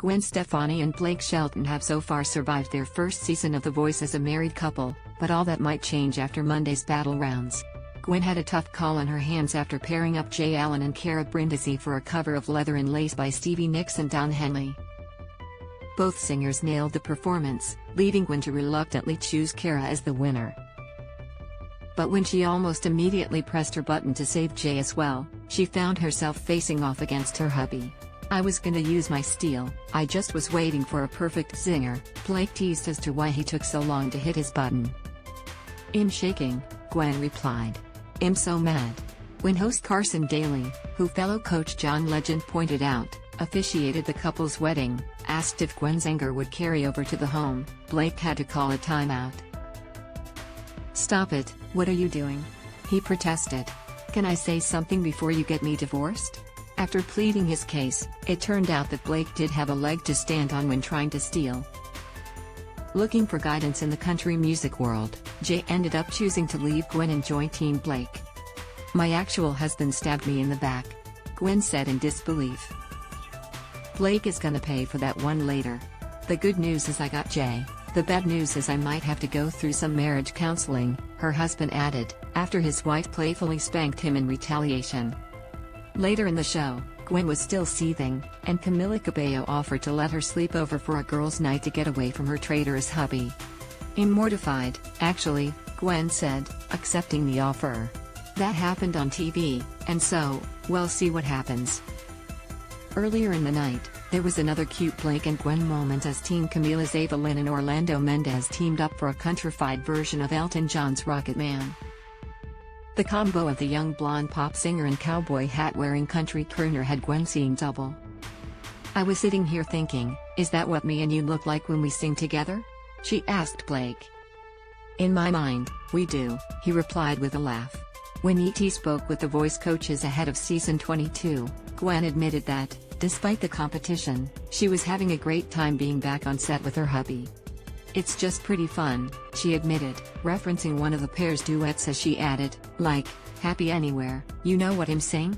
Gwen Stefani and Blake Shelton have so far survived their first season of The Voice as a married couple, but all that might change after Monday's battle rounds. Gwen had a tough call on her hands after pairing up Jay Allen and Cara Brindisi for a cover of Leather and Lace by Stevie Nicks and Henley. Both singers nailed the performance, leaving Gwen to reluctantly choose Cara as the winner. But when she almost immediately pressed her button to save Jay as well, she found herself facing off against her hubby. "I was gonna use my steal, I just was waiting for a perfect zinger," Blake teased as to why he took so long to hit his button. "I'm shaking," Gwen replied. "I'm so mad." When host Carson Daly, who fellow coach John Legend pointed out, officiated the couple's wedding, asked if Gwen's anger would carry over to the home, Blake had to call a timeout. "Stop it, what are you doing?" he protested. "Can I say something before you get me divorced?" After pleading his case, it turned out that Blake did have a leg to stand on when trying to steal. Looking for guidance in the country music world, Jay ended up choosing to leave Gwen and join Team Blake. "My actual husband stabbed me in the back," Gwen said in disbelief. "Blake is gonna pay for that one later. The good news is I got Jay, the bad news is I might have to go through some marriage counseling," her husband added, after his wife playfully spanked him in retaliation. Later in the show, Gwen was still seething, and Camila Cabello offered to let her sleep over for a girls' night to get away from her traitorous hubby. "I'm mortified, actually," Gwen said, accepting the offer. "That happened on TV, and so, we'll see what happens." Earlier in the night, there was another cute Blake and Gwen moment as Team Camila's Ava Lynn and Orlando Mendez teamed up for a countrified version of Elton John's Rocket Man. The combo of the young blonde pop singer and cowboy hat-wearing country crooner had Gwen seeing double. "I was sitting here thinking, is that what me and you look like when we sing together?" she asked Blake. "In my mind, we do," he replied with a laugh. When ET spoke with the voice coaches ahead of season 22, Gwen admitted that, despite the competition, she was having a great time being back on set with her hubby. "It's just pretty fun," she admitted, referencing one of the pair's duets as she added, "Like, happy anywhere, you know what I'm saying?"